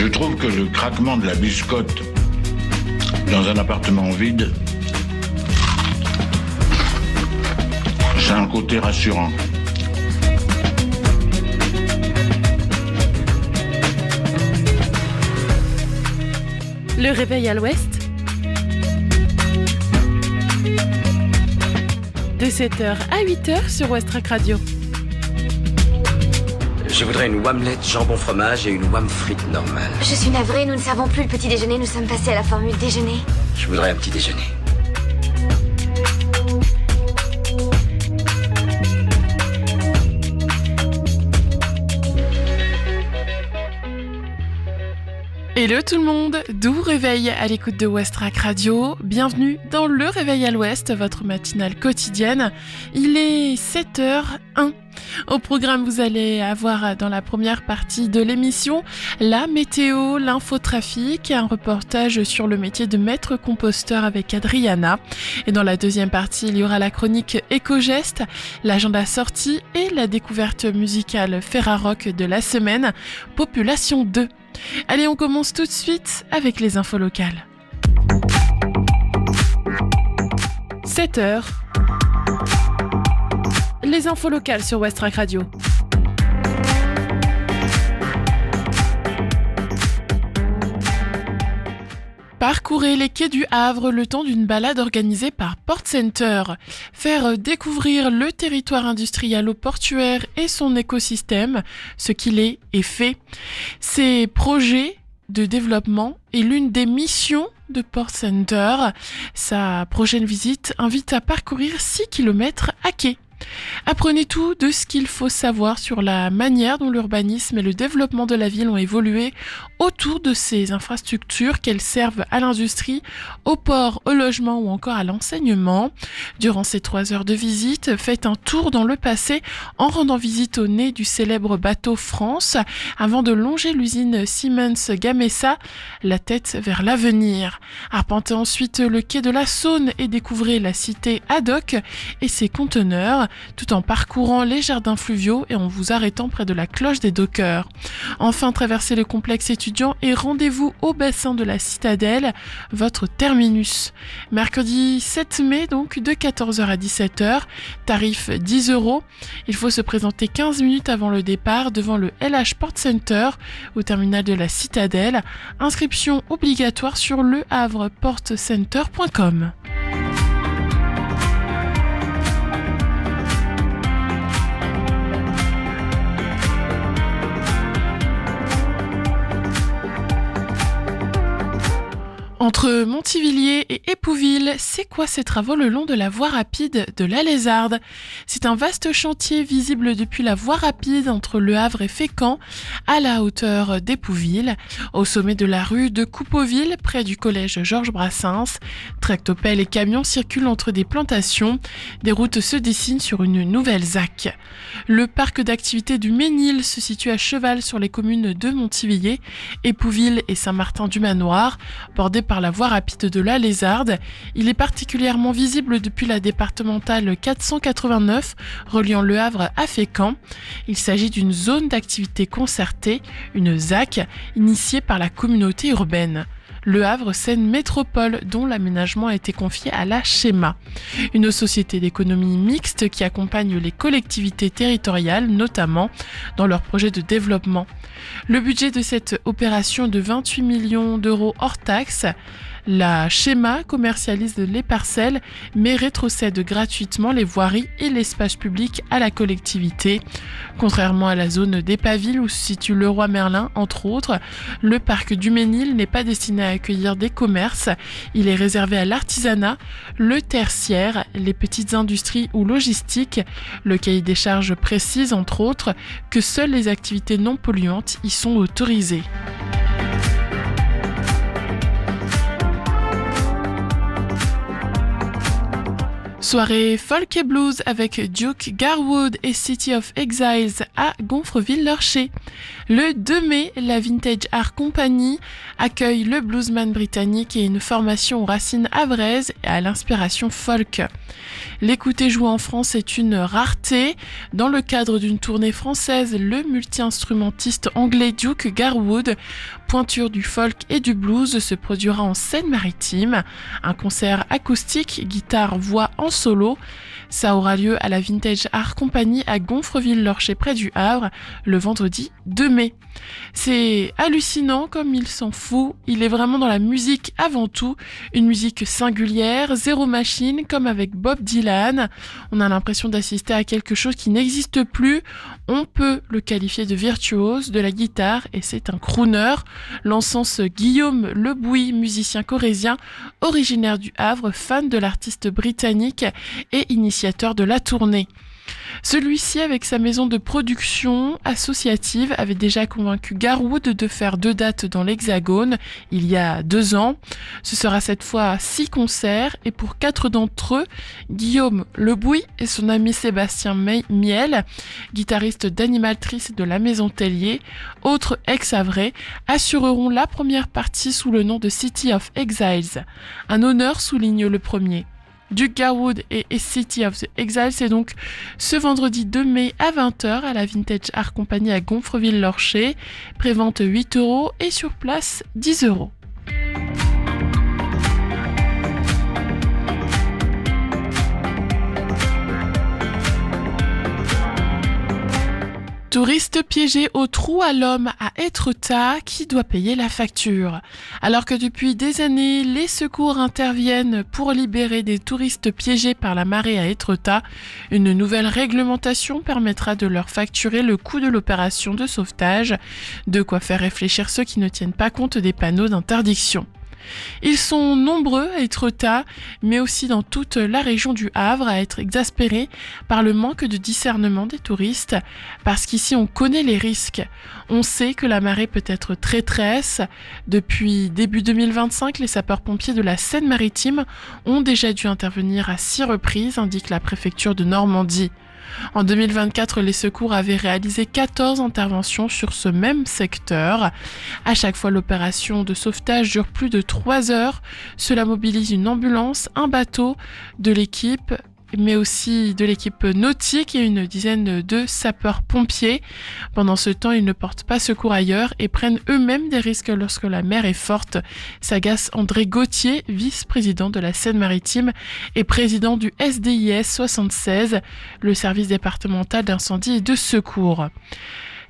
Je trouve que le craquement de la biscotte dans un appartement vide, c'est un côté rassurant. Le réveil à l'ouest, de 7h à 8h sur Westrack Radio. Je voudrais une omelette jambon fromage et une omelette frite normale. Je suis navrée, nous ne servons plus le petit déjeuner, nous sommes passés à la formule déjeuner. Je voudrais un petit déjeuner. Hello tout le monde, doux réveil à l'écoute de Westrack Radio. Bienvenue dans le Réveil à l'Ouest, votre matinale quotidienne. Il est 7h01. Au programme, vous allez avoir dans la première partie de l'émission la météo, l'infotrafic, un reportage sur le métier de maître composteur avec Adriana. Et dans la deuxième partie, il y aura la chronique Éco-Geste, l'agenda sortie et la découverte musicale Ferrarock de la semaine, Population 2. Allez, on commence tout de suite avec les infos locales. 7h. Les infos locales sur Westrack Radio. Parcourez les quais du Havre le temps d'une balade organisée par Port Center. Faire découvrir le territoire industriel portuaire et son écosystème, ce qu'il est et fait. Ces projets de développement est l'une des missions de Port Center. Sa prochaine visite invite à parcourir 6 km à quai. Apprenez tout de ce qu'il faut savoir sur la manière dont l'urbanisme et le développement de la ville ont évolué autour de ces infrastructures, qu'elles servent à l'industrie, au port, au logement ou encore à l'enseignement. Durant ces 3 heures de visite, faites un tour dans le passé en rendant visite au nez du célèbre bateau France avant de longer l'usine Siemens Gamesa, la tête vers l'avenir. Arpentez ensuite le quai de la Saône et découvrez la cité Haddock et ses conteneurs, tout en parcourant les jardins fluviaux et en vous arrêtant près de la cloche des dockers. Enfin, traversez le complexe étudiant et rendez-vous au bassin de la Citadelle, votre terminus. Mercredi 7 mai, donc, de 14h à 17h, tarif 10 €. Il faut se présenter 15 minutes avant le départ devant le LH Port Center au terminal de la Citadelle. Inscription obligatoire sur lehavreportcenter.com. Entre Montivilliers et Épouville, c'est quoi ces travaux le long de la voie rapide de la Lézarde ? C'est un vaste chantier visible depuis la voie rapide entre Le Havre et Fécamp, à la hauteur d'Épouville, au sommet de la rue de Coupeauville, près du collège Georges Brassens. Tractopelles et camions circulent entre des plantations. Des routes se dessinent sur une nouvelle ZAC. Le parc d'activités du Ménil se situe à cheval sur les communes de Montivilliers, Épouville et Saint-Martin-du-Manoir, bordé par la voie rapide de la Lézarde. Il est particulièrement visible depuis la départementale 489 reliant Le Havre à Fécamp. Il s'agit d'une zone d'activité concertée, une ZAC, initiée par la communauté urbaine. Le Havre Seine Métropole, dont l'aménagement a été confié à la Schéma, une société d'économie mixte qui accompagne les collectivités territoriales, notamment dans leurs projets de développement. Le budget de cette opération est de 28 millions € hors taxes. La Schéma commercialise les parcelles, mais rétrocède gratuitement les voiries et l'espace public à la collectivité. Contrairement à la zone d'Épaville où se situe Leroy Merlin, entre autres, le parc du Ménil n'est pas destiné à accueillir des commerces. Il est réservé à l'artisanat, le tertiaire, les petites industries ou logistiques. Le cahier des charges précise, entre autres, que seules les activités non polluantes y sont autorisées. Soirée folk et blues avec Duke Garwood et City of Exiles à Gonfreville-Lorcher. Le 2 mai, la Vintage Art Company accueille le bluesman britannique et une formation aux racines havraises et à l'inspiration folk. L'écouter jouer en France est une rareté. Dans le cadre d'une tournée française, le multi-instrumentiste anglais Duke Garwood pointure du folk et du blues se produira en Seine-Maritime. Un concert acoustique, guitare, voix en solo. Ça aura lieu à la Vintage Art Company à Gonfreville-Lorcher près du Havre le vendredi 2 mai. C'est hallucinant comme il s'en fout, il est vraiment dans la musique avant tout, une musique singulière, zéro machine comme avec Bob Dylan. On a l'impression d'assister à quelque chose qui n'existe plus, on peut le qualifier de virtuose de la guitare et c'est un crooner, lançant ce Guillaume Lebouy, musicien corrézien, originaire du Havre, fan de l'artiste britannique et initiateur de la tournée. Celui-ci, avec sa maison de production associative, avait déjà convaincu Garwood de faire 2 dates dans l'Hexagone il y a 2 ans. Ce sera cette fois 6 concerts et pour 4 d'entre eux, Guillaume Lebouy et son ami Sébastien Miel, guitariste d'Animaltrice de la Maison Tellier, autre ex-havrais, assureront la première partie sous le nom de City of Exiles. Un honneur, souligne le premier. Duke Garwood et City of the Exile, c'est donc ce vendredi 2 mai à 20h à la Vintage Art Company à Gonfreville-Lorcher. Prévente 8€ et sur place 10€. Touristes piégés au trou à l'homme à Étretat, qui doit payer la facture? Alors que depuis des années, les secours interviennent pour libérer des touristes piégés par la marée à Étretat, une nouvelle réglementation permettra de leur facturer le coût de l'opération de sauvetage, de quoi faire réfléchir ceux qui ne tiennent pas compte des panneaux d'interdiction. Ils sont nombreux à Étretat, mais aussi dans toute la région du Havre, à être exaspérés par le manque de discernement des touristes, parce qu'ici on connaît les risques. On sait que la marée peut être traîtresse. Depuis début 2025, les sapeurs-pompiers de la Seine-Maritime ont déjà dû intervenir à 6 reprises, indique la préfecture de Normandie. En 2024, les secours avaient réalisé 14 interventions sur ce même secteur. À chaque fois, l'opération de sauvetage dure plus de 3 heures. Cela mobilise une ambulance, un bateau de l'équipe, mais aussi de l'équipe nautique et une dizaine de sapeurs-pompiers. Pendant ce temps, ils ne portent pas secours ailleurs et prennent eux-mêmes des risques lorsque la mer est forte, s'agace André Gauthier, vice-président de la Seine-Maritime et président du SDIS 76, le service départemental d'incendie et de secours.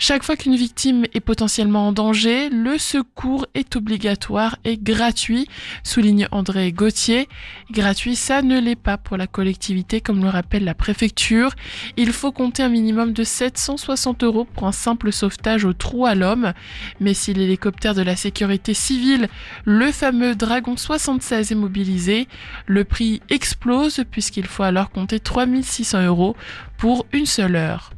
Chaque fois qu'une victime est potentiellement en danger, le secours est obligatoire et gratuit, souligne André Gauthier. Gratuit, ça ne l'est pas pour la collectivité, comme le rappelle la préfecture. Il faut compter un minimum de 760€ pour un simple sauvetage au trou à l'homme. Mais si l'hélicoptère de la sécurité civile, le fameux Dragon 76, est mobilisé, le prix explose puisqu'il faut alors compter 3600€ pour une seule heure.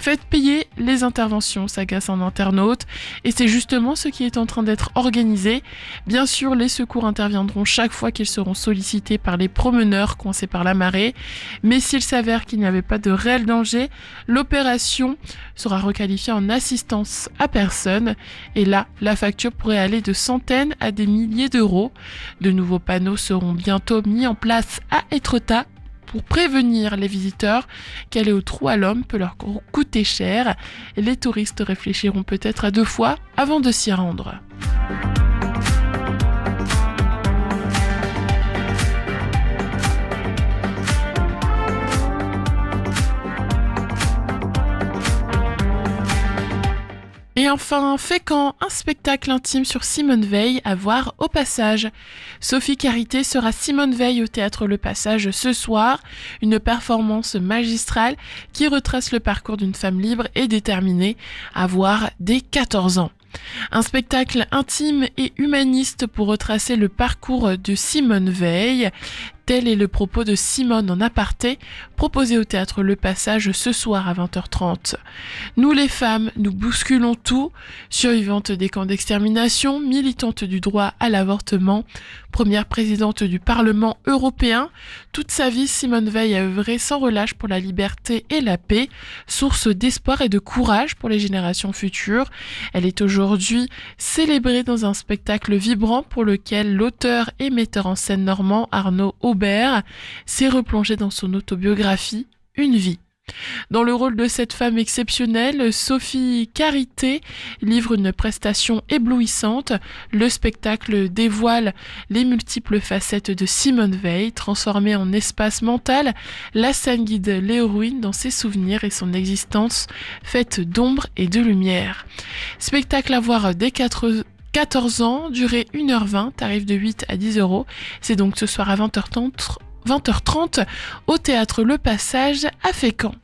Faites payer les interventions, s'agace un internaute, et c'est justement ce qui est en train d'être organisé. Bien sûr, les secours interviendront chaque fois qu'ils seront sollicités par les promeneurs coincés par la marée, mais s'il s'avère qu'il n'y avait pas de réel danger, l'opération sera requalifiée en assistance à personne, et là, la facture pourrait aller de centaines à des milliers d'euros. De nouveaux panneaux seront bientôt mis en place à Étretat, pour prévenir les visiteurs qu'aller au trou à l'homme peut leur coûter cher. Et les touristes réfléchiront peut-être à 2 fois avant de s'y rendre. Et enfin, Fécamp, un spectacle intime sur Simone Veil à voir au Passage. Sophie Carité sera Simone Veil au théâtre Le Passage ce soir, une performance magistrale qui retrace le parcours d'une femme libre et déterminée à voir dès 14 ans. Un spectacle intime et humaniste pour retracer le parcours de Simone Veil. Tel est le propos de Simone en aparté, proposé au théâtre Le Passage ce soir à 20h30. Nous les femmes, nous bousculons tout, survivantes des camps d'extermination, militantes du droit à l'avortement, première présidente du Parlement européen. Toute sa vie, Simone Veil a œuvré sans relâche pour la liberté et la paix, source d'espoir et de courage pour les générations futures. Elle est aujourd'hui célébrée dans un spectacle vibrant pour lequel l'auteur et metteur en scène normand Arnaud Aubert s'est replongé dans son autobiographie Une vie. Dans le rôle de cette femme exceptionnelle, Sophie Charité livre une prestation éblouissante. Le spectacle dévoile les multiples facettes de Simone Veil. Transformée en espace mental, la scène guide l'héroïne dans ses souvenirs et son existence faite d'ombre et de lumière. Spectacle à voir dès 14 ans, durée 1h20, tarif de 8 à 10 €. C'est donc ce soir à 20h30 au théâtre Le Passage à Fécamp.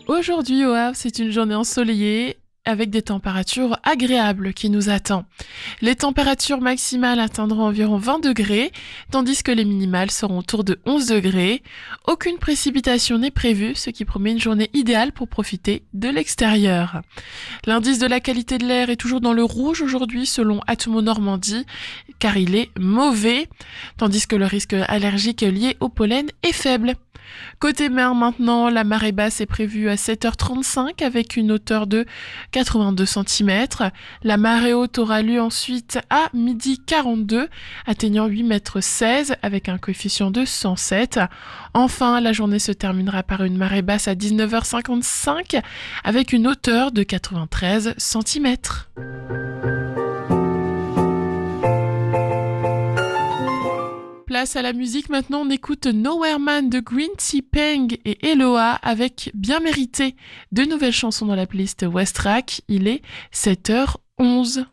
Aujourd'hui au Havre, c'est une journée ensoleillée avec des températures agréables qui nous attendent. Les températures maximales atteindront environ 20 degrés, tandis que les minimales seront autour de 11 degrés. Aucune précipitation n'est prévue, ce qui promet une journée idéale pour profiter de l'extérieur. L'indice de la qualité de l'air est toujours dans le rouge aujourd'hui selon Atmo Normandie, car il est mauvais, tandis que le risque allergique lié au pollen est faible. Côté mer maintenant, la marée basse est prévue à 7h35 avec une hauteur de 82 cm. La marée haute aura lieu ensuite à 12h42, atteignant 8,16 m avec un coefficient de 107. Enfin, la journée se terminera par une marée basse à 19h55 avec une hauteur de 93 cm. Place à la musique, maintenant on écoute Nowhere Man de Green Tea Peng et Eloa avec Bien Mérité. Deux nouvelles chansons dans la playlist Westrack, il est 7h11.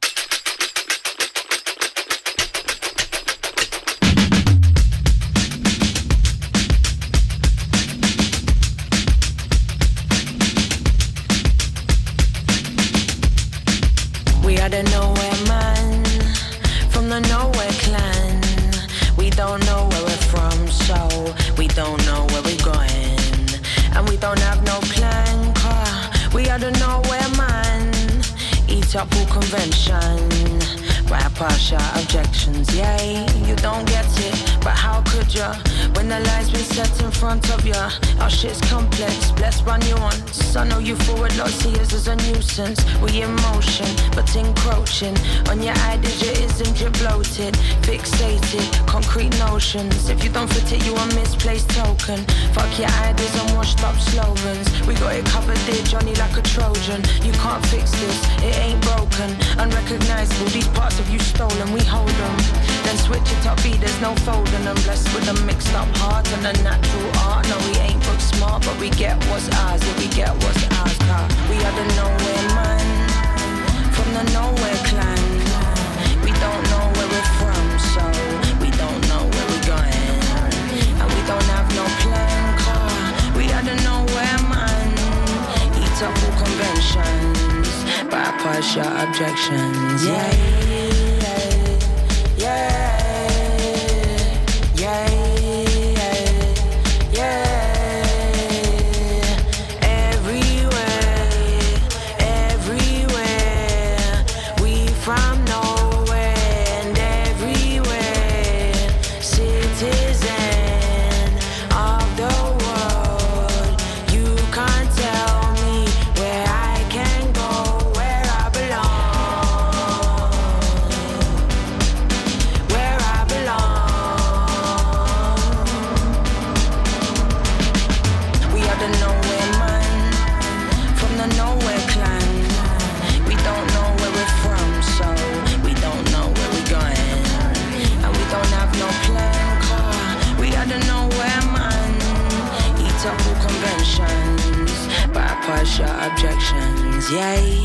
We are the Nowhere Man from the Nowhere Clan. We don't know where we're from, so we don't know where we're going. And we don't have no plan, car we are the Nowhere Man. Eat up all convention, right past your objections, yeah. You don't get it, but how could you? When the lies been set in front of you, our shit's complex, let's run you once. I know you forward lots of years as a nuisance. We in motion, but encroaching on your isn't you bloated, fixated, concrete notions. If you don't fit it, you a misplaced token. Fuck your ideas and washed up slogans. We got it covered there, Johnny, like a Trojan. You can't fix this, it ain't broken. Unrecognizable, these parts of you stolen, we hold them. Then switch it up, B, there's no folding them. Blessed with a mixed up heart and a natural art. No, we ain't book smart, but we get what's ours. Yeah, we get what's ours, car we are the Nowhere Man from the Nowhere Clan. We don't know where we're from, so we don't know where we're going. And we don't have no plan, car we are the Nowhere Man. Eat up all conventions, bypass your objections, yeah. Bypass your objections, yay.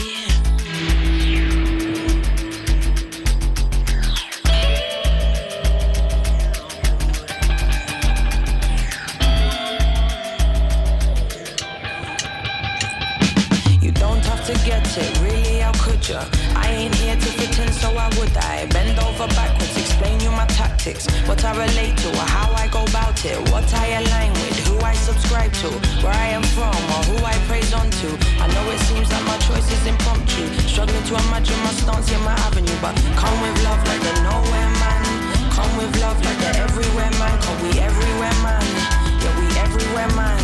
You don't have to get it, really, how could you? I ain't here to fit in, so why would I? Bend over backwards, explain you my tactics, what I relate to, or how I go about it, what I align with, who I subscribe to, where I am from, or who I praise on to. I know it seems like my choice is impromptu, struggling to imagine my stance in my avenue, but come with love like the Nowhere Man, come with love like the Everywhere Man, cause we everywhere man, yeah we everywhere man.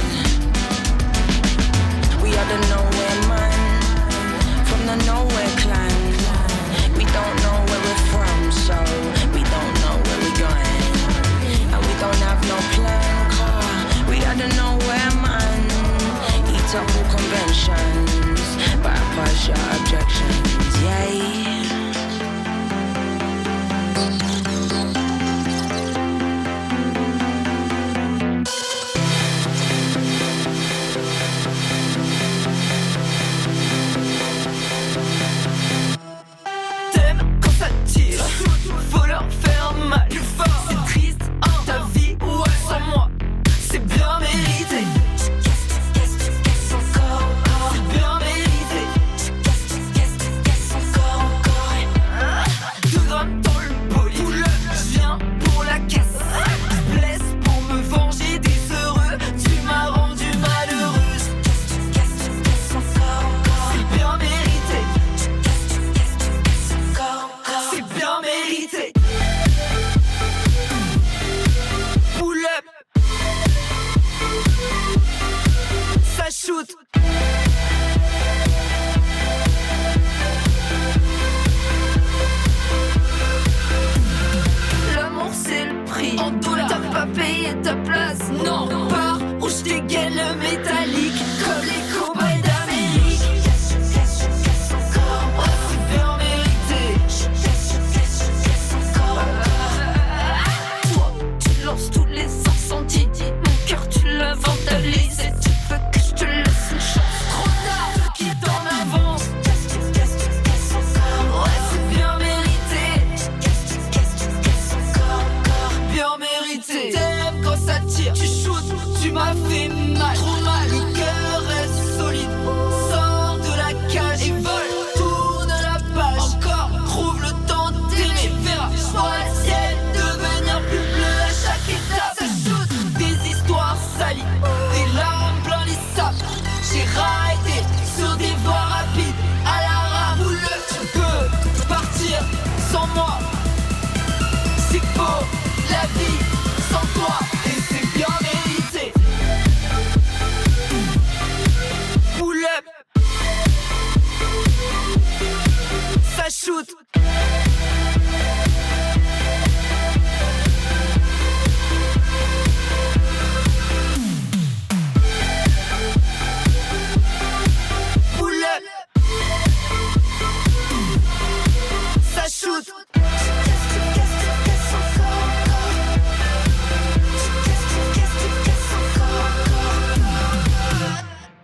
vie en douleur. T'as pas payé ta place, non. Pars ou je dégaine le métallique comme les cow-boys d'Amérique. Ouais, c'est bien mérité. Toi, tu lances tous les incendies. Mon cœur, tu l'as vandalisé. Tu veux que je te laisse une chance. Trop tard, qui t'en avance. Ouais, c'est bien mérité. Bien mérité. T'aimes quand ça tire, tu shootes, tu m'as fait mal. Trop mal, le cœur reste solide. Sors de la cage et vole. Tourne la page, encore, trouve le temps d'aimer. Tu verras, je vois le ciel devenir plus bleu à chaque étape. Ça shoot, des histoires salies, des larmes plein les sables. J'ai raidé sur des voies rapides, à la rame ou le. Tu peux partir sans moi. C'est beau, la vie sans toi, et c'est bien mérité. Pull up, ça shoot. Pull up, ça shoot.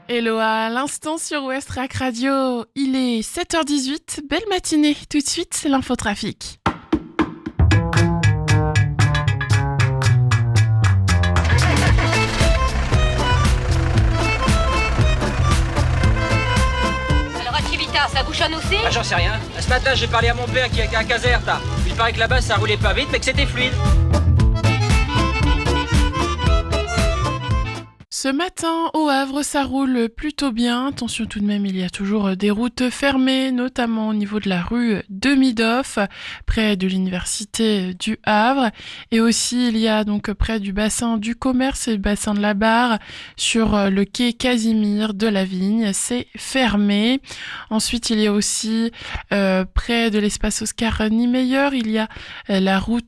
Hello à l'instant sur Westrack Radio, il est 7h18, belle matinée, tout de suite c'est l'infotrafic. Alors à Civita, ça bouchonne aussi? Ah, j'en sais rien. Ce matin, j'ai parlé à mon père qui est à Caserta. Il paraît que là-bas, ça roulait pas vite, mais que c'était fluide. Ce matin, au Havre, ça roule plutôt bien. Attention tout de même, il y a toujours des routes fermées, notamment au niveau de la rue de Midoff, près de l'université du Havre. Et aussi, il y a donc près du bassin du commerce et le bassin de la Barre, sur le quai Casimir de la Vigne. C'est fermé. Ensuite, il y a aussi près de l'espace Oscar Niemeyer, il y a la rue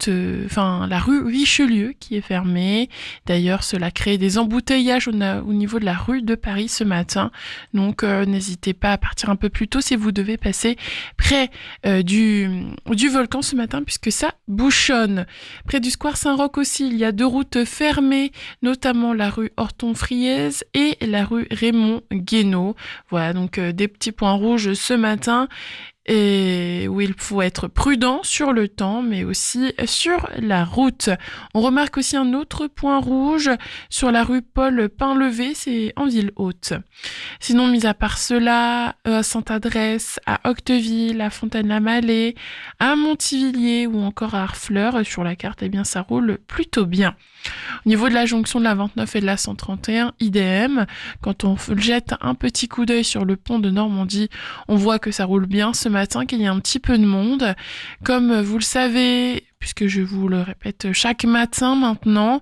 Richelieu qui est fermée. D'ailleurs, cela crée des embouteillages au niveau de la rue de Paris ce matin. Donc, n'hésitez pas à partir un peu plus tôt si vous devez passer près du volcan ce matin, puisque ça bouchonne. Près du square Saint-Roch aussi, il y a deux routes fermées, notamment la rue Horton-Friez et la rue Raymond-Guénaud. Voilà, donc des petits points rouges ce matin. Et où il faut être prudent sur le temps, mais aussi sur la route. On remarque aussi un autre point rouge sur la rue Paul Painlevé, c'est en Ville-Haute. Sinon, mis à part cela, à Sainte-Adresse, à Octeville, à Fontaine-la-Mallet, à Montivilliers ou encore à Harfleur, sur la carte, eh bien, ça roule plutôt bien. Au niveau de la jonction de la 29 et de la 131, idem. Quand on jette un petit coup d'œil sur le pont de Normandie, on voit que ça roule bien ce matin, qu'il y a un petit peu de monde. Comme vous le savez, puisque je vous le répète chaque matin maintenant,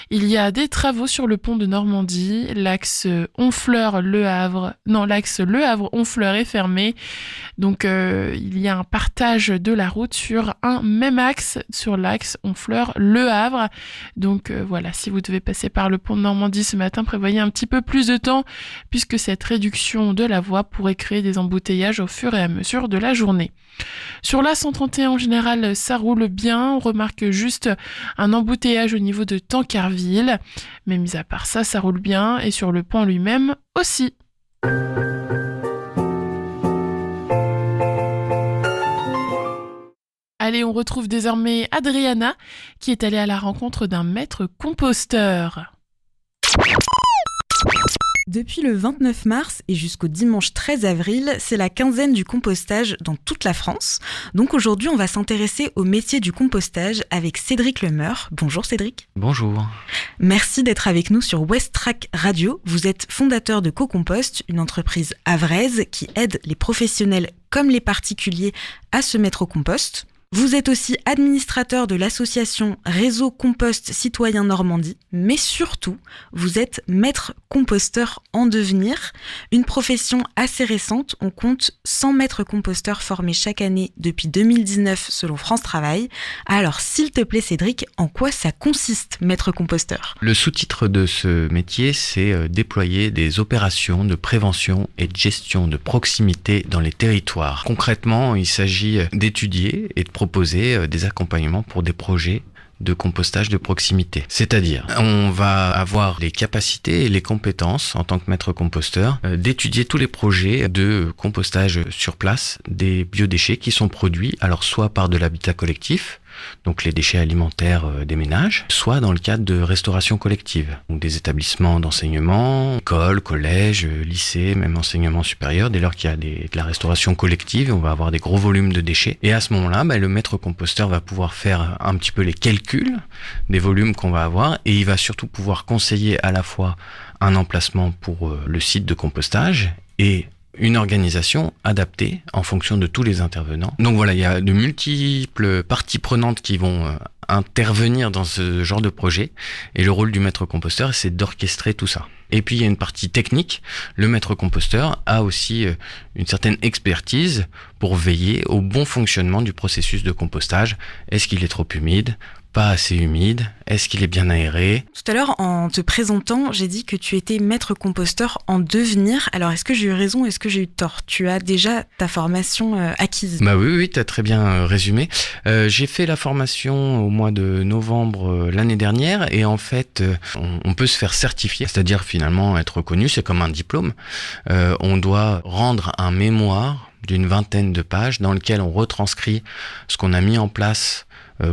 il y a des travaux sur le pont de Normandie. L'axe Le Havre-Honfleur est fermé. Donc, il y a un partage de la route sur un même axe, sur l'axe Honfleur-Le Havre. Donc, voilà, si vous devez passer par le pont de Normandie ce matin, prévoyez un petit peu plus de temps, puisque cette réduction de la voie pourrait créer des embouteillages au fur et à mesure de la journée. Sur la 131, en général, ça roule bien. On remarque juste un embouteillage au niveau de Tancarville. Mais mis à part ça, ça roule bien. Et sur le pont lui-même aussi. Allez, on retrouve désormais Adriana, qui est allée à la rencontre d'un maître composteur. Depuis le 29 mars et jusqu'au dimanche 13 avril, c'est la quinzaine du compostage dans toute la France. Donc aujourd'hui, on va s'intéresser au métier du compostage avec Cédric Lemeur. Bonjour Cédric. Bonjour. Merci d'être avec nous sur Westrack Radio. Vous êtes fondateur de Co-Compost, une entreprise havraise qui aide les professionnels comme les particuliers à se mettre au compost. Vous êtes aussi administrateur de l'association Réseau Compost Citoyen Normandie, mais surtout, vous êtes maître composteur en devenir, une profession assez récente. On compte 100 maîtres composteurs formés chaque année depuis 2019 selon France Travail. Alors, s'il te plaît Cédric, en quoi ça consiste, maître composteur ? Le sous-titre de ce métier, c'est déployer des opérations de prévention et de gestion de proximité dans les territoires. Concrètement, il s'agit d'étudier et de proposer des accompagnements pour des projets de compostage de proximité. C'est-à-dire, on va avoir les capacités et les compétences en tant que maître composteur d'étudier tous les projets de compostage sur place des biodéchets qui sont produits, alors soit par de l'habitat collectif, donc les déchets alimentaires des ménages, soit dans le cadre de restauration collective, donc des établissements d'enseignement, écoles, collèges, lycées, même enseignement supérieur. Dès lors qu'il y a de la restauration collective, on va avoir des gros volumes de déchets. Et à ce moment-là, le maître composteur va pouvoir faire un petit peu les calculs des volumes qu'on va avoir, et il va surtout pouvoir conseiller à la fois un emplacement pour le site de compostage et une organisation adaptée en fonction de tous les intervenants. Donc voilà, il y a de multiples parties prenantes qui vont intervenir dans ce genre de projet, et le rôle du maître composteur, c'est d'orchestrer tout ça. Et puis il y a une partie technique. Le maître composteur a aussi une certaine expertise pour veiller au bon fonctionnement du processus de compostage. Est-ce qu'il est trop humide ? Pas assez humide? Est-ce qu'il est bien aéré? Tout à l'heure, en te présentant, j'ai dit que tu étais maître composteur en devenir. Alors, est-ce que j'ai eu raison? Est-ce que j'ai eu tort? Tu as déjà ta formation acquise? Oui, tu as très bien résumé. J'ai fait la formation au mois de novembre l'année dernière, et en fait, on peut se faire certifier, c'est-à-dire finalement être reconnu, c'est comme un diplôme. On doit rendre un mémoire d'une 20aine de pages dans lequel on retranscrit ce qu'on a mis en place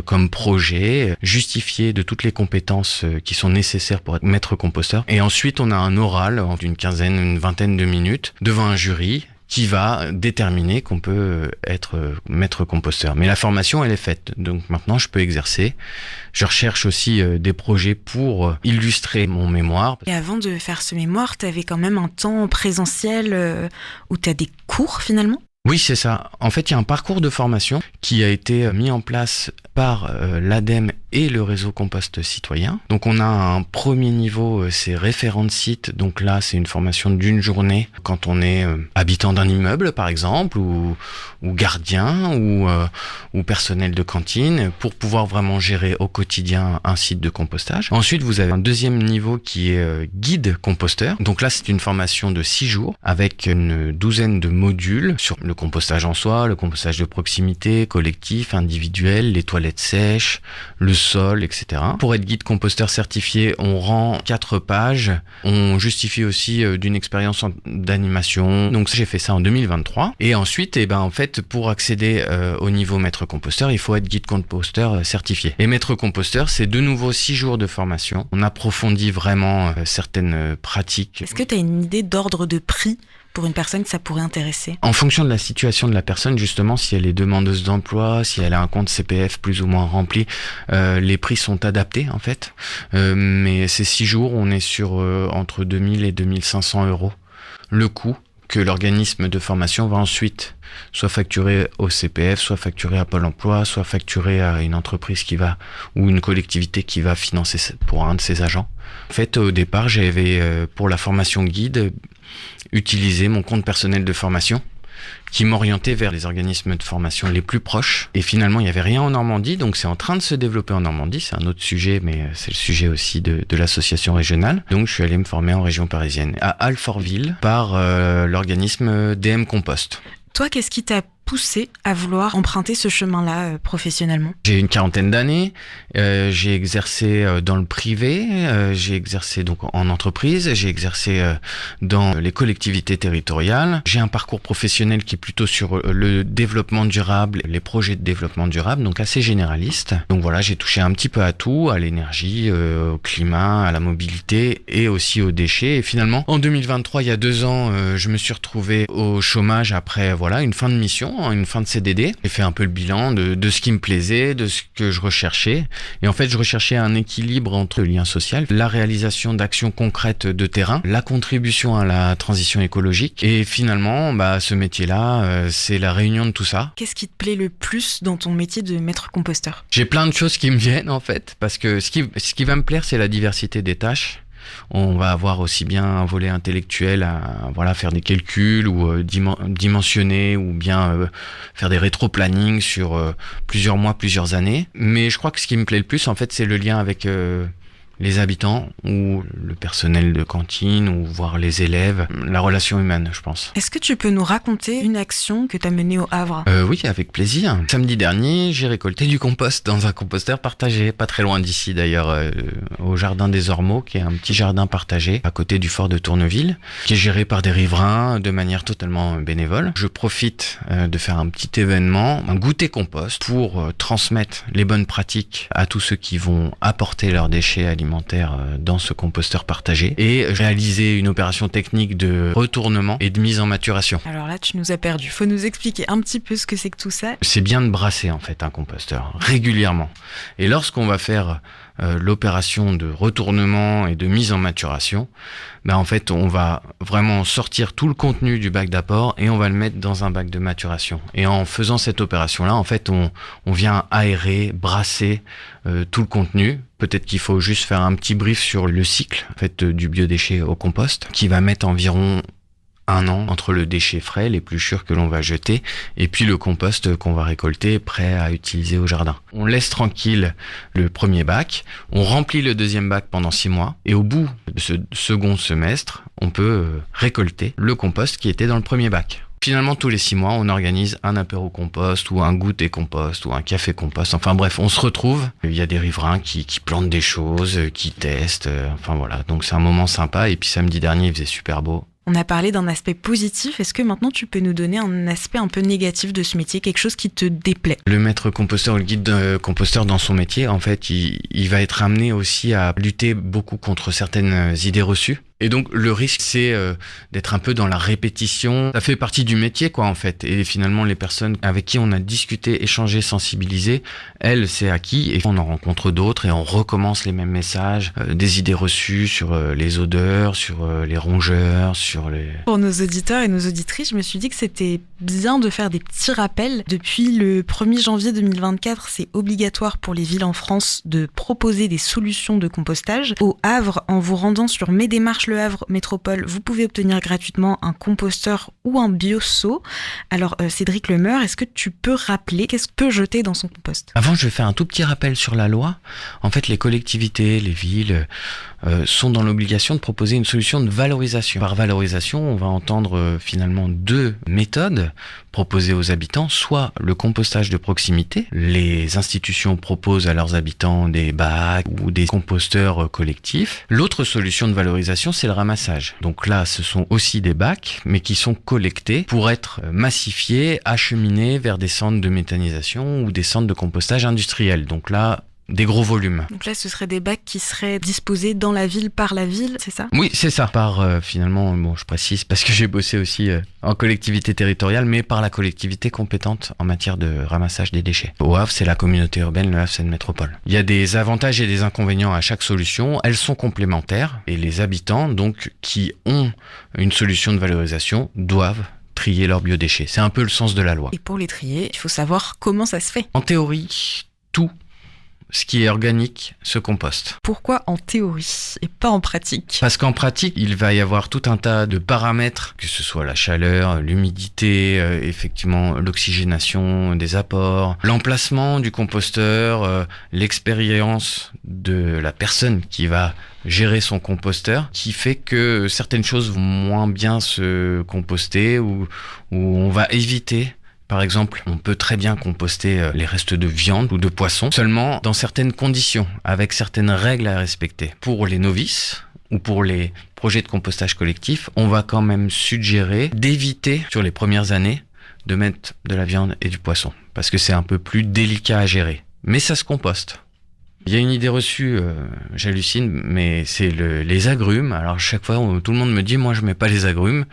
comme projet, justifié de toutes les compétences qui sont nécessaires pour être maître composteur. Et ensuite, on a un oral d'une 15aine, une 20aine de minutes devant un jury qui va déterminer qu'on peut être maître composteur. Mais la formation, elle est faite. Donc maintenant, je peux exercer. Je recherche aussi des projets pour illustrer mon mémoire. Et avant de faire ce mémoire, tu avais quand même un temps présentiel où tu as des cours finalement? Oui, c'est ça. En fait, il y a un parcours de formation qui a été mis en place par l'ADEME et le réseau Compost Citoyen. Donc on a un premier niveau, c'est référent de site. Donc là, c'est une formation d'une journée quand on est habitant d'un immeuble, par exemple, ou gardien, ou personnel de cantine, pour pouvoir vraiment gérer au quotidien un site de compostage. Ensuite, vous avez un deuxième niveau qui est guide composteur. Donc là, c'est une formation de 6 jours avec une douzaine de modules sur le compostage en soi, le compostage de proximité, collectif, individuel, les toilettes sèches, le sol, etc. Pour être guide composteur certifié, on rend 4 pages. On justifie aussi d'une expérience d'animation. Donc j'ai fait ça en 2023. Et ensuite, en fait, pour accéder au niveau maître composteur, il faut être guide composteur certifié. Et maître composteur, c'est de nouveau 6 jours de formation. On approfondit vraiment certaines pratiques. Est-ce que tu as une idée d'ordre de prix pour une personne que ça pourrait intéresser? En fonction de la situation de la personne, justement, si elle est demandeuse d'emploi, si elle a un compte CPF plus ou moins rempli, les prix sont adaptés en fait. Mais ces 6 jours, on est sur entre 2000 et 2500 euros. Le coût que l'organisme de formation va ensuite soit facturé au CPF, soit facturé à Pôle emploi, soit facturé à une entreprise ou une collectivité qui va financer pour un de ses agents. En fait, au départ, j'avais pour la formation guide utilisé mon compte personnel de formation qui m'orientait vers les organismes de formation les plus proches. Et finalement, il n'y avait rien en Normandie, donc c'est en train de se développer en Normandie. C'est un autre sujet, mais c'est le sujet aussi de l'association régionale. Donc je suis allé me former en région parisienne, à Alfortville, par l'organisme DM Compost. Toi, qu'est-ce qui t'a poussé à vouloir emprunter ce chemin-là professionnellement? J'ai une 40aine d'années, j'ai exercé dans le privé, j'ai exercé donc en entreprise, j'ai exercé dans les collectivités territoriales. J'ai un parcours professionnel qui est plutôt sur le développement durable, les projets de développement durable, donc assez généraliste. Donc voilà, j'ai touché un petit peu à tout, à l'énergie, au climat, à la mobilité et aussi aux déchets. Et finalement, en 2023, il y a 2 ans, je me suis retrouvé au chômage après une fin de mission an, une fin de CDD. J'ai fait un peu le bilan de ce qui me plaisait, de ce que je recherchais. Et en fait, je recherchais un équilibre entre le lien social, la réalisation d'actions concrètes de terrain, la contribution à la transition écologique. Et finalement, ce métier-là, c'est la réunion de tout ça. Qu'est-ce qui te plaît le plus dans ton métier de maître composteur ? J'ai plein de choses qui me viennent en fait, parce que ce qui va me plaire, c'est la diversité des tâches. On va avoir aussi bien un volet intellectuel à faire des calculs ou dimensionner ou bien faire des rétro-plannings sur plusieurs mois, plusieurs années. Mais je crois que ce qui me plaît le plus, en fait, c'est le lien avec les habitants ou le personnel de cantine ou voire les élèves, la relation humaine, je pense. Est-ce que tu peux nous raconter une action que tu as menée au Havre ? Oui, avec plaisir. Samedi dernier, j'ai récolté du compost dans un composteur partagé, pas très loin d'ici d'ailleurs, au jardin des Ormeaux, qui est un petit jardin partagé à côté du fort de Tourneville, qui est géré par des riverains de manière totalement bénévole. Je profite de faire un petit événement, un goûter compost, pour transmettre les bonnes pratiques à tous ceux qui vont apporter leurs déchets alimentaires dans ce composteur partagé et réaliser une opération technique de retournement et de mise en maturation. Alors là, tu nous as perdu. Faut nous expliquer un petit peu ce que c'est que tout ça. C'est bien de brasser en fait un composteur régulièrement. Et lorsqu'on va faire l'opération de retournement et de mise en maturation, en fait, on va vraiment sortir tout le contenu du bac d'apport et on va le mettre dans un bac de maturation. Et en faisant cette opération-là, en fait, on vient aérer, brasser tout le contenu. Peut-être qu'il faut juste faire un petit brief sur le cycle en fait, du biodéchet au compost, qui va mettre environ 1 an entre le déchet frais, l'épluchure que l'on va jeter, et puis le compost qu'on va récolter prêt à utiliser au jardin. On laisse tranquille le premier bac, on remplit le deuxième bac pendant 6 mois, et au bout de ce second semestre, on peut récolter le compost qui était dans le premier bac. Finalement, tous les 6 mois, on organise un apéro compost ou un goûter compost ou un café compost. Enfin bref, on se retrouve. Il y a des riverains qui plantent des choses, qui testent. Enfin voilà, donc c'est un moment sympa. Et puis samedi dernier, il faisait super beau. On a parlé d'un aspect positif. Est-ce que maintenant tu peux nous donner un aspect un peu négatif de ce métier, quelque chose qui te déplaît ? Le maître composteur ou le guide composteur dans son métier, en fait, il va être amené aussi à lutter beaucoup contre certaines idées reçues. Et donc le risque, c'est d'être un peu dans la répétition. Ça fait partie du métier, quoi, en fait. Et finalement, les personnes avec qui on a discuté, échangé, sensibilisé, elles, c'est acquis. Et on en rencontre d'autres et on recommence les mêmes messages, des idées reçues sur les odeurs, sur les rongeurs, sur les... Pour nos auditeurs et nos auditrices, je me suis dit que c'était bien de faire des petits rappels. Depuis le 1er janvier 2024, c'est obligatoire pour les villes en France de proposer des solutions de compostage. Au Havre, en vous rendant sur Mes Démarches Le Havre Métropole, vous pouvez obtenir gratuitement un composteur ou un bio-seau. Alors Cédric Lemeur, est-ce que tu peux rappeler qu'est-ce qu'on peut jeter dans son compost ? Avant, je vais faire un tout petit rappel sur la loi. En fait, les collectivités, les villes sont dans l'obligation de proposer une solution de valorisation. Par valorisation, on va entendre finalement 2 méthodes proposées aux habitants, soit le compostage de proximité. Les institutions proposent à leurs habitants des bacs ou des composteurs collectifs. L'autre solution de valorisation, c'est le ramassage. Donc là, ce sont aussi des bacs, mais qui sont collectés pour être massifiés, acheminés vers des centres de méthanisation ou des centres de compostage industriel. Donc là, des gros volumes. Donc là, ce seraient des bacs qui seraient disposés dans la ville, par la ville, c'est ça ? Oui, c'est ça. Par finalement, je précise parce que j'ai bossé aussi en collectivité territoriale, mais par la collectivité compétente en matière de ramassage des déchets. Au Havre, c'est la communauté urbaine, le Havre, c'est une métropole. Il y a des avantages et des inconvénients à chaque solution. Elles sont complémentaires et les habitants, donc, qui ont une solution de valorisation, doivent trier leurs biodéchets. C'est un peu le sens de la loi. Et pour les trier, il faut savoir comment ça se fait. En théorie, tout ce qui est organique se composte. Pourquoi en théorie et pas en pratique ? Parce qu'en pratique, il va y avoir tout un tas de paramètres, que ce soit la chaleur, l'humidité, effectivement l'oxygénation des apports, l'emplacement du composteur, l'expérience de la personne qui va gérer son composteur, qui fait que certaines choses vont moins bien se composter ou on va éviter. Par exemple, on peut très bien composter les restes de viande ou de poisson, seulement dans certaines conditions, avec certaines règles à respecter. Pour les novices ou pour les projets de compostage collectif, on va quand même suggérer d'éviter, sur les premières années, de mettre de la viande et du poisson, parce que c'est un peu plus délicat à gérer. Mais ça se composte. Il y a une idée reçue, j'hallucine, mais c'est les agrumes. Alors chaque fois, tout le monde me dit, moi je mets pas les agrumes.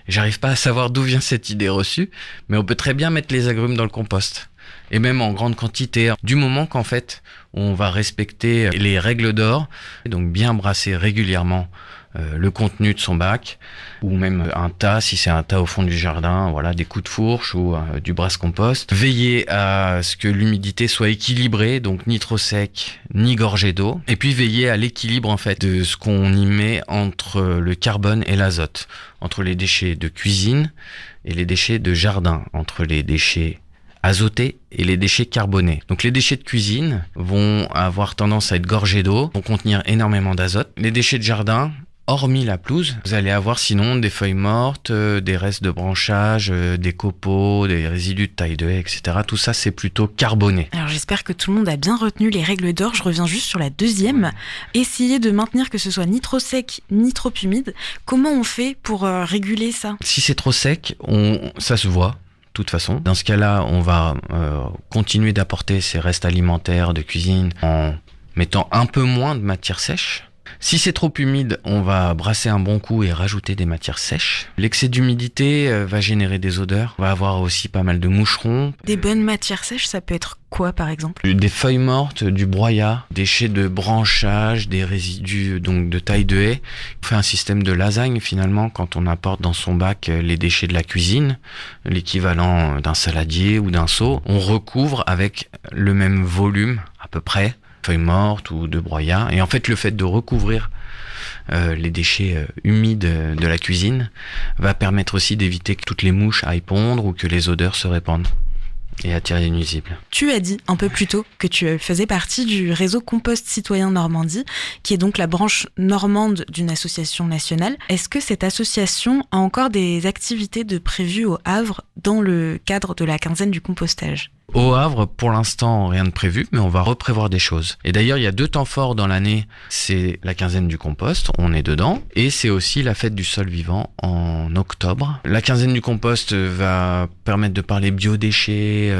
J'arrive pas à savoir d'où vient cette idée reçue, mais on peut très bien mettre les agrumes dans le compost. Et même en grande quantité, du moment qu'en fait, on va respecter les règles d'or, donc bien brasser régulièrement le contenu de son bac, ou même un tas, si c'est un tas au fond du jardin, voilà, des coups de fourche ou du brasse-compost. Veiller à ce que l'humidité soit équilibrée, donc ni trop sec, ni gorgé d'eau. Et puis veiller à l'équilibre en fait de ce qu'on y met entre le carbone et l'azote, entre les déchets de cuisine et les déchets de jardin, entre les déchets azotés et les déchets carbonés. Donc les déchets de cuisine vont avoir tendance à être gorgés d'eau, vont contenir énormément d'azote. Les déchets de jardin, hormis la pelouse, vous allez avoir sinon des feuilles mortes, des restes de branchage, des copeaux, des résidus de taille de haie, etc. Tout ça, c'est plutôt carboné. Alors j'espère que tout le monde a bien retenu les règles d'or. Je reviens juste sur la deuxième. Essayer de maintenir que ce soit ni trop sec, ni trop humide. Comment on fait pour réguler ça ? Si c'est trop sec, ça se voit. De toute façon. Dans ce cas-là, on va continuer d'apporter ces restes alimentaires de cuisine en mettant un peu moins de matière sèche. Si c'est trop humide, on va brasser un bon coup et rajouter des matières sèches. L'excès d'humidité va générer des odeurs. On va avoir aussi pas mal de moucherons. Des bonnes matières sèches, ça peut être quoi par exemple ? Des feuilles mortes, du broyat, des déchets de branchage, des résidus donc de taille de haie. On fait un système de lasagne finalement quand on apporte dans son bac les déchets de la cuisine, l'équivalent d'un saladier ou d'un seau. On recouvre avec le même volume à peu près, feuilles mortes ou de broyat. Et en fait, le fait de recouvrir les déchets humides de la cuisine va permettre aussi d'éviter que toutes les mouches aillent pondre ou que les odeurs se répandent et attirer les nuisibles. Tu as dit un peu plus tôt que tu faisais partie du réseau Compost Citoyen Normandie, qui est donc la branche normande d'une association nationale. Est-ce que cette association a encore des activités de prévues au Havre dans le cadre de la quinzaine du compostage ? Au Havre, pour l'instant, rien de prévu, mais on va reprévoir des choses. Et d'ailleurs, il y a 2 temps forts dans l'année. C'est la quinzaine du compost, on est dedans. Et c'est aussi la fête du sol vivant en octobre. La quinzaine du compost va permettre de parler biodéchets,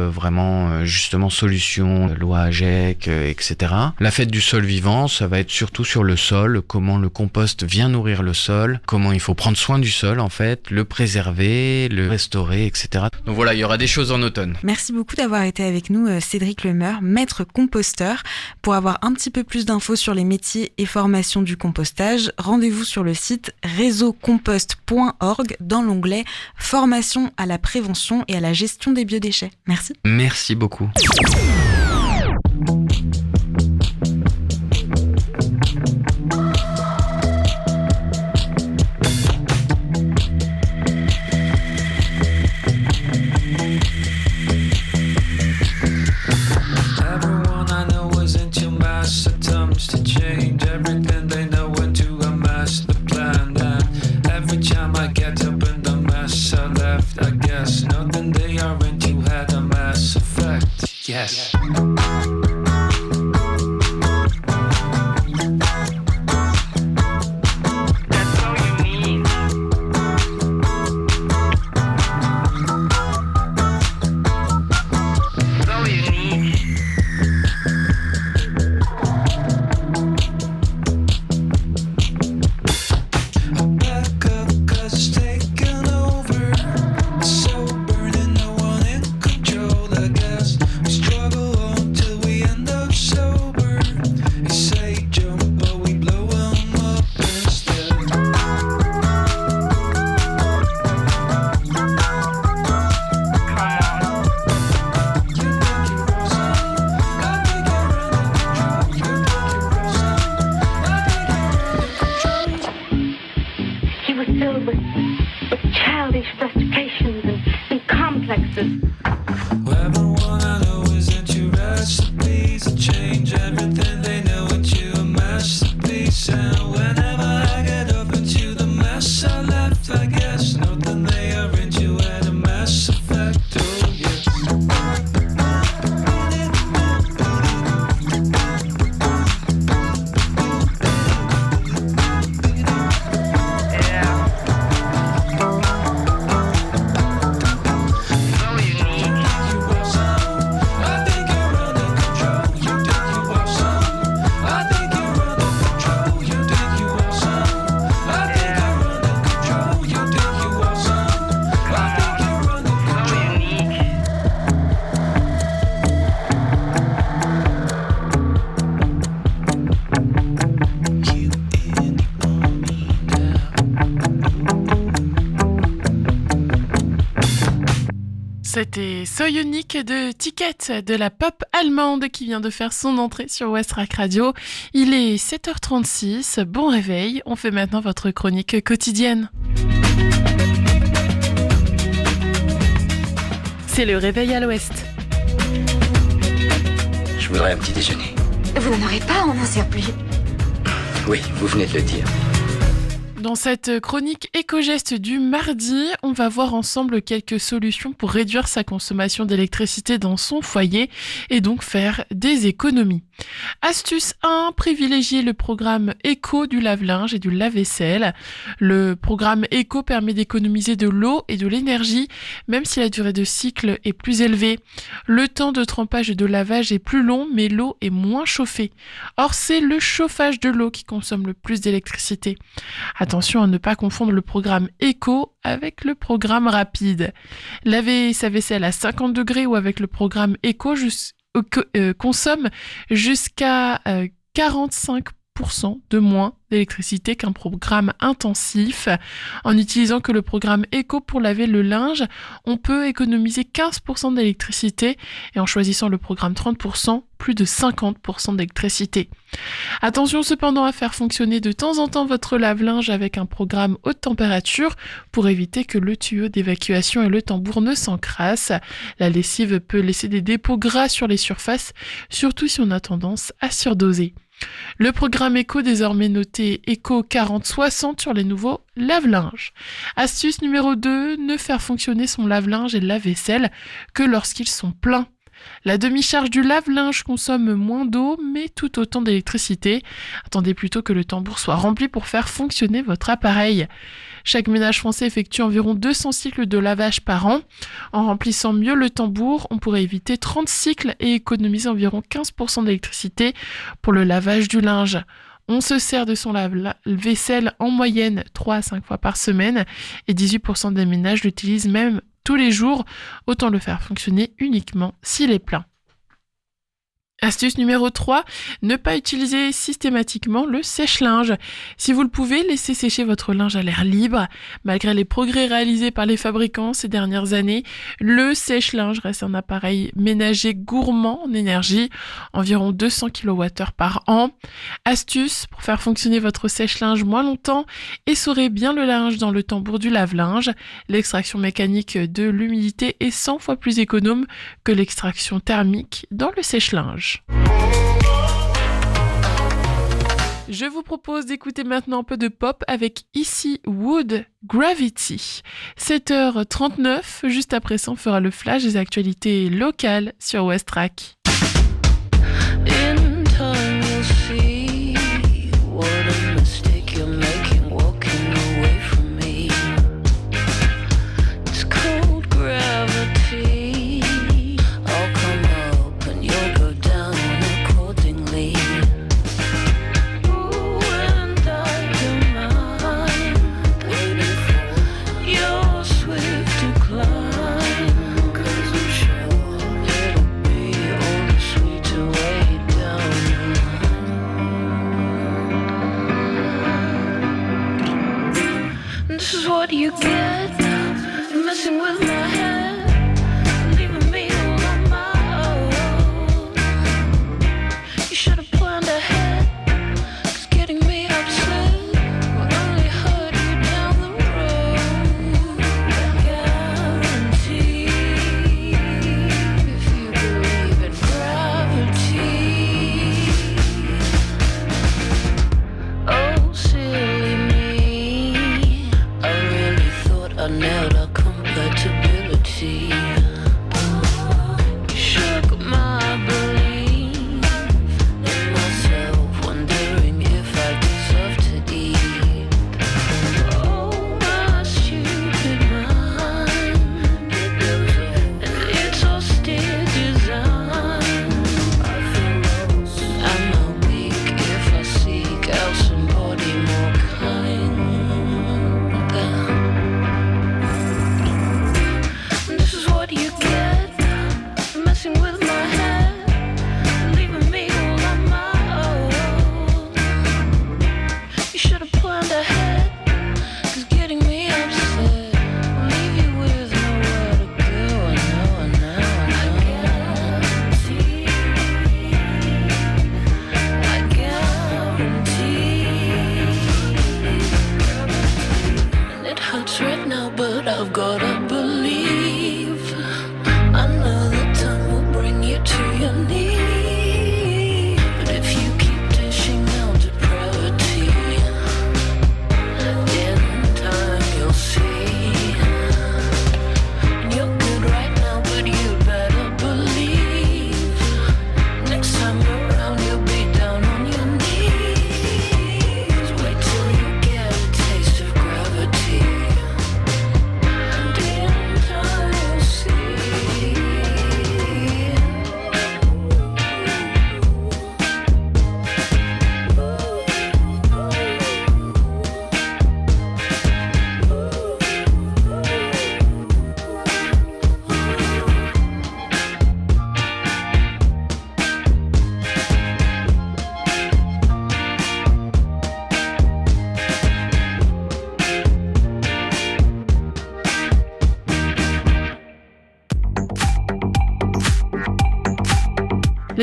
vraiment, justement, solutions, loi AGEC, etc. La fête du sol vivant, ça va être surtout sur le sol, comment le compost vient nourrir le sol, comment il faut prendre soin du sol, en fait, le préserver, le restaurer, etc. Donc voilà, il y aura des choses en automne. Merci beaucoup d'avoir été avec nous, Cédric Lemeur, maître composteur. Pour avoir un petit peu plus d'infos sur les métiers et formations du compostage, rendez-vous sur le site réseaucompost.org dans l'onglet Formation à la prévention et à la gestion des biodéchets. Merci. Merci beaucoup. To change everything they know into a master plan. And every time I get up in the mess I left, I guess nothing they are into had a mass effect. Yes. Struggle C'était So Unique de Ticket, de la pop allemande qui vient de faire son entrée sur Westrack Radio. Il est 7h36, bon réveil, on fait maintenant votre chronique quotidienne. C'est le réveil à l'ouest. Je voudrais un petit déjeuner. Vous n'en aurez pas en un surplus. Oui, vous venez de le dire. Dans cette chronique éco-geste du mardi, on va voir ensemble quelques solutions pour réduire sa consommation d'électricité dans son foyer et donc faire des économies. Astuce 1, privilégier le programme Eco du lave-linge et du lave-vaisselle. Le programme Eco permet d'économiser de l'eau et de l'énergie, même si la durée de cycle est plus élevée. Le temps de trempage et de lavage est plus long, mais l'eau est moins chauffée. Or, c'est le chauffage de l'eau qui consomme le plus d'électricité. Attention à ne pas confondre le programme Eco avec le programme rapide. Laver sa vaisselle à 50 degrés ou avec le programme Eco consomme jusqu'à 45% de moins d'électricité qu'un programme intensif. En utilisant que le programme Eco pour laver le linge, on peut économiser 15% d'électricité et en choisissant le programme 30%, plus de 50% d'électricité. Attention cependant à faire fonctionner de temps en temps votre lave-linge avec un programme haute température pour éviter que le tuyau d'évacuation et le tambour ne s'encrassent. La lessive peut laisser des dépôts gras sur les surfaces, surtout si on a tendance à surdoser. Le programme Eco désormais noté Eco 40-60 sur les nouveaux lave-linges. Astuce numéro 2, ne faire fonctionner son lave-linge et lave-vaisselle que lorsqu'ils sont pleins. La demi-charge du lave-linge consomme moins d'eau, mais tout autant d'électricité. Attendez plutôt que le tambour soit rempli pour faire fonctionner votre appareil. Chaque ménage français effectue environ 200 cycles de lavage par an. En remplissant mieux le tambour, on pourrait éviter 30 cycles et économiser environ 15% d'électricité pour le lavage du linge. On se sert de son lave-vaisselle en moyenne 3 à 5 fois par semaine et 18% des ménages l'utilisent même tous les jours, autant le faire fonctionner uniquement s'il est plein. Astuce numéro 3, ne pas utiliser systématiquement le sèche-linge. Si vous le pouvez, laissez sécher votre linge à l'air libre. Malgré les progrès réalisés par les fabricants ces dernières années, le sèche-linge reste un appareil ménager gourmand en énergie, environ 200 kWh par an. Astuce pour faire fonctionner votre sèche-linge moins longtemps, essorez bien le linge dans le tambour du lave-linge. L'extraction mécanique de l'humidité est 100 fois plus économe que l'extraction thermique dans le sèche-linge. Je vous propose d'écouter maintenant un peu de pop avec Icy Wood, Gravity. 7h39, juste après ça on fera le flash des actualités locales sur Westrack. What do you get? Messing with my head, leaving me all on my own. You should have planned ahead, 'cause getting me upset will only hurt you down the road. Guaranteed, if you believe in gravity. Oh, silly me, I really thought I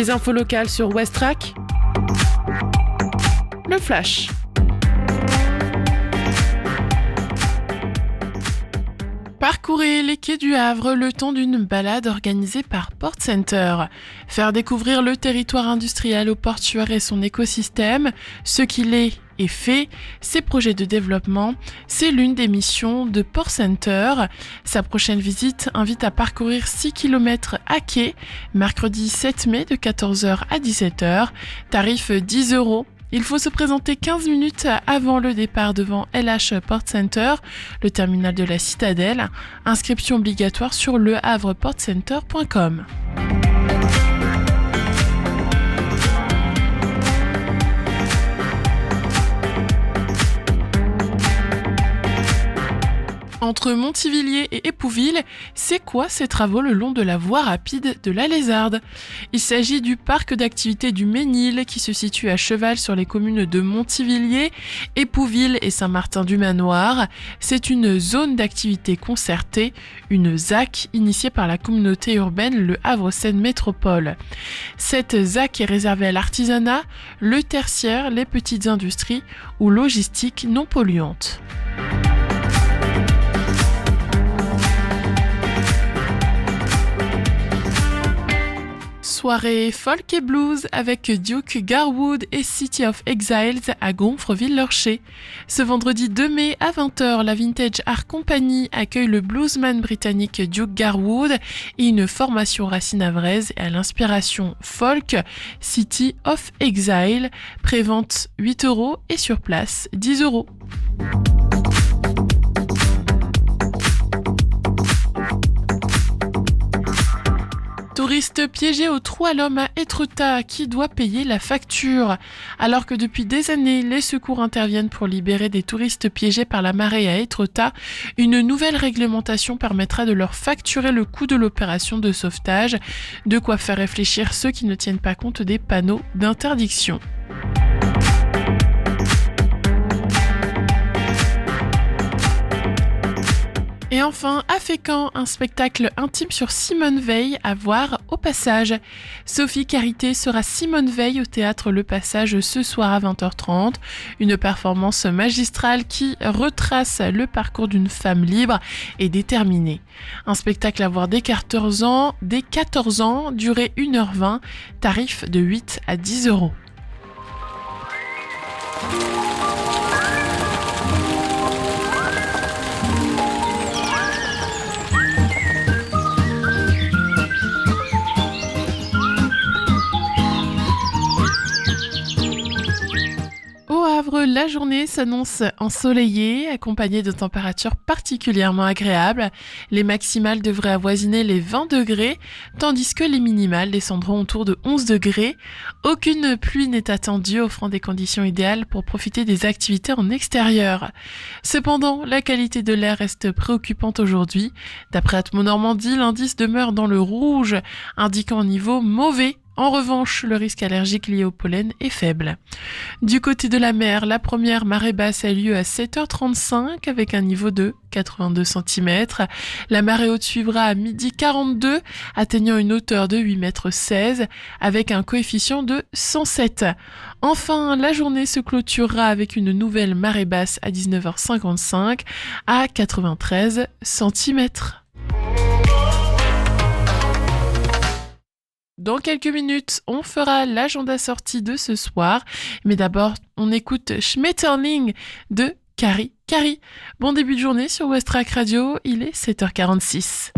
Les infos locales sur Westrack. Le Flash. Parcourez les quais du Havre le temps d'une balade organisée par Port Center. Faire découvrir le territoire industriel au portuaire et son écosystème, ce qu'il est et fait, ses projets de développement, c'est l'une des missions de Port Center. Sa prochaine visite invite à parcourir 6 km à quai, mercredi 7 mai de 14h à 17h, tarif 10 €. Il faut se présenter 15 minutes avant le départ devant LH Port Center, le terminal de la Citadelle. Inscription obligatoire sur lehavreportcenter.com. Entre Montivilliers et Épouville, c'est quoi ces travaux le long de la voie rapide de la Lézarde ? Il s'agit du parc d'activités du Ménil qui se situe à cheval sur les communes de Montivilliers, Épouville et Saint-Martin-du-Manoir. C'est une zone d'activité concertée, une ZAC initiée par la communauté urbaine Le Havre-Seine Métropole. Cette ZAC est réservée à l'artisanat, le tertiaire, les petites industries ou logistique non polluante. Soirée folk et blues avec Duke Garwood et City of Exiles à Gonfreville-Lorcher. Ce vendredi 2 mai à 20h, la Vintage Art Company accueille le bluesman britannique Duke Garwood et une formation racine havraise à l'inspiration folk, City of Exile. Prévente 8 € et sur place 10 €. Touriste piégé au trou à l'homme à Étretat, qui doit payer la facture ? Alors que depuis des années, les secours interviennent pour libérer des touristes piégés par la marée à Étretat, une nouvelle réglementation permettra de leur facturer le coût de l'opération de sauvetage, de quoi faire réfléchir ceux qui ne tiennent pas compte des panneaux d'interdiction. Et enfin, à Fécamp, un spectacle intime sur Simone Veil à voir au Passage. Sophie Carité sera Simone Veil au théâtre Le Passage ce soir à 20h30. Une performance magistrale qui retrace le parcours d'une femme libre et déterminée. Un spectacle à voir dès 14 ans, durée 1h20, tarif de 8 à 10 €. Au Havre, la journée s'annonce ensoleillée, accompagnée de températures particulièrement agréables. Les maximales devraient avoisiner les 20 degrés, tandis que les minimales descendront autour de 11 degrés. Aucune pluie n'est attendue, offrant des conditions idéales pour profiter des activités en extérieur. Cependant, la qualité de l'air reste préoccupante aujourd'hui. D'après Atmo Normandie, l'indice demeure dans le rouge, indiquant un niveau mauvais. En revanche, le risque allergique lié au pollen est faible. Du côté de la mer, la première marée basse a lieu à 7h35 avec un niveau de 82 cm. La marée haute suivra à 12h42, atteignant une hauteur de 8,16 m avec un coefficient de 107. Enfin, la journée se clôturera avec une nouvelle marée basse à 19h55 à 93 cm. Dans quelques minutes, on fera l'agenda sortie de ce soir. Mais d'abord, on écoute Schmetterling de Carrie. Bon début de journée sur Westrack Radio, il est 7h46.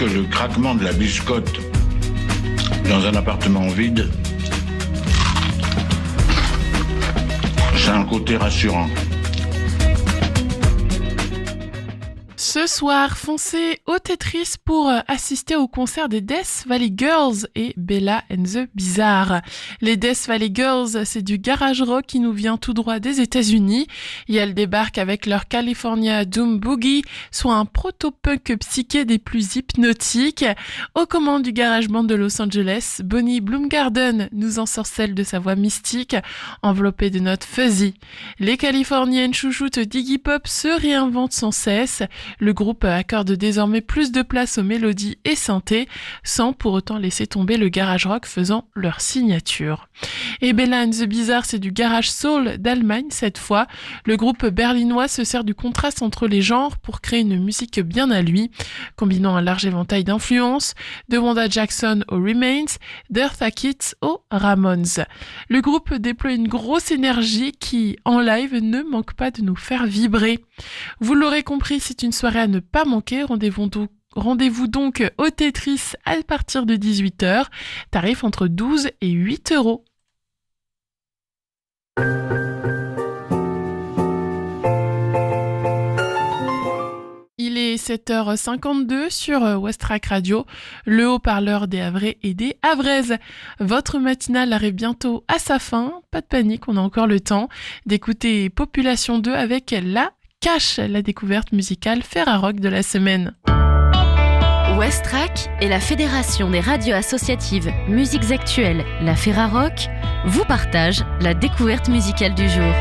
que le craquement de la biscotte dans un appartement vide, c'est un côté rassurant. Ce soir, foncez au Tetris pour assister au concert des Death Valley Girls et Bella and the Bizarre. Les Death Valley Girls, c'est du garage rock qui nous vient tout droit des États-Unis et elles débarquent avec leur California Doom Boogie, soit un proto-punk psyché des plus hypnotiques. Aux commandes du garage band de Los Angeles, Bonnie Bloomgarden nous ensorcelle de sa voix mystique, enveloppée de notes fuzzy. Les Californiennes chouchoutes d'Iggy Pop se réinventent sans cesse. Le groupe accorde désormais plus de place aux mélodies et synthés, sans pour autant laisser tomber le garage rock faisant leur signature. Et Bella and the Bizarre, c'est du garage soul d'Allemagne cette fois. Le groupe berlinois se sert du contraste entre les genres pour créer une musique bien à lui, combinant un large éventail d'influences, de Wanda Jackson aux Remains, d'Eartha Kitt aux Ramones. Le groupe déploie une grosse énergie qui, en live, ne manque pas de nous faire vibrer. Vous l'aurez compris, c'est une soirée à ne pas manquer. Rendez-vous donc au Tetris à partir de 18h. Tarif entre 12 et 8 €. Il est 7h52 sur Westrack Radio, le haut-parleur des Havrais et des Havraises. Votre matinale arrive bientôt à sa fin. Pas de panique, on a encore le temps d'écouter Population 2 avec La Cache, la découverte musicale Ferrarock de la semaine. Westrack et la Fédération des radios associatives Musiques Actuelles, la Ferrarock, vous partagent la découverte musicale du jour.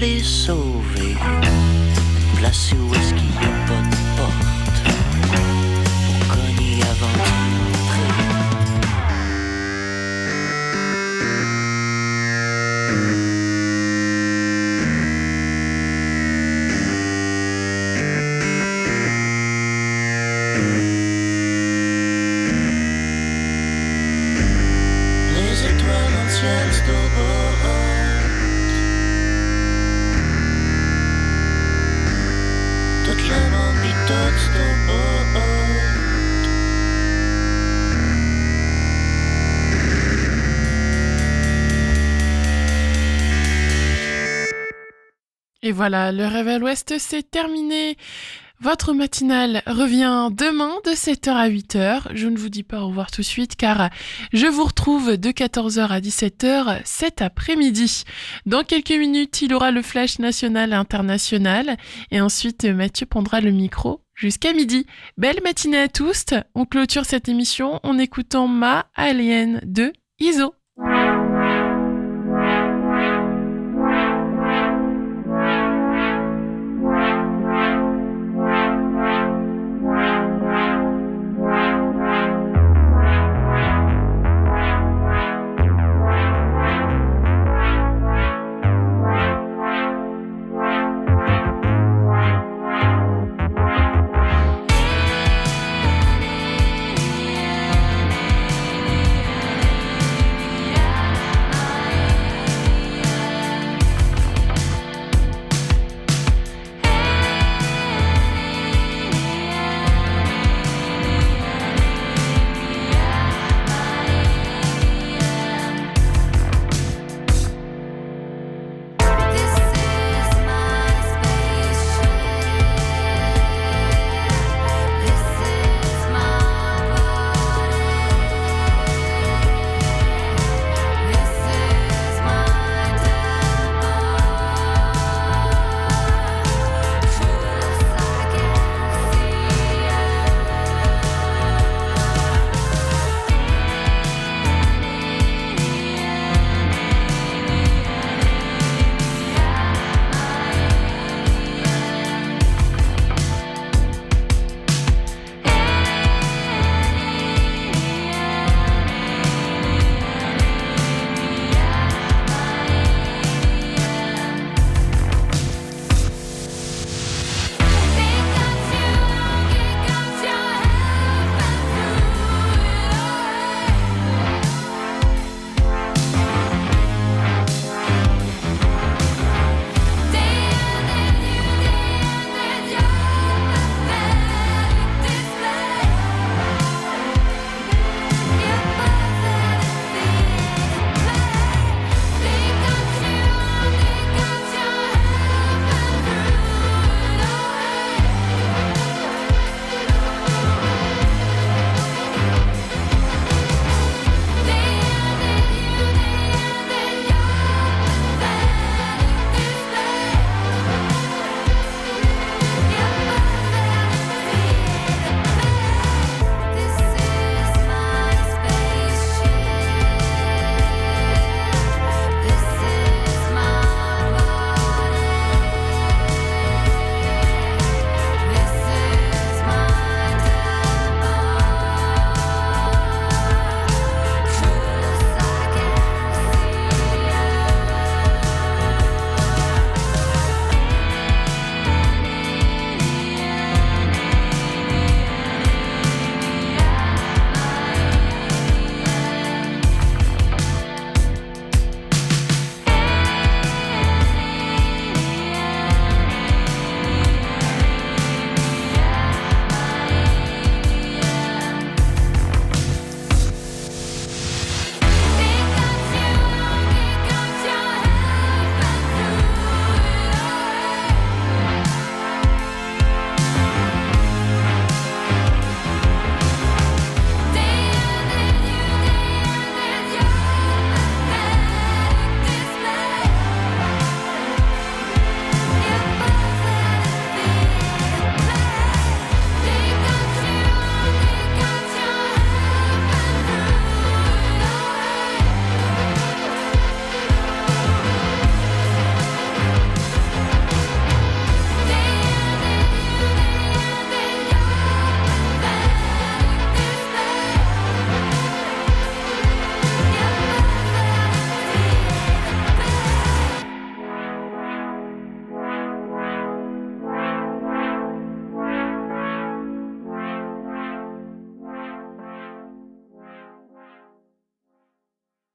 les sauver. Une place où est-ce qu'il n'y a pas de porte pour cogner avant d'entrer. Les étoiles dans le ciel, c'est au bord. Toute la bande pis tout c'est au bord. Et voilà, le Rêve à l'Ouest, c'est terminé. Votre matinale revient demain de 7h à 8h. Je ne vous dis pas au revoir tout de suite car je vous retrouve de 14h à 17h cet après-midi. Dans quelques minutes, il aura le flash national et international. Et ensuite, Mathieu prendra le micro jusqu'à midi. Belle matinée à tous. On clôture cette émission en écoutant Ma Alien de Iso.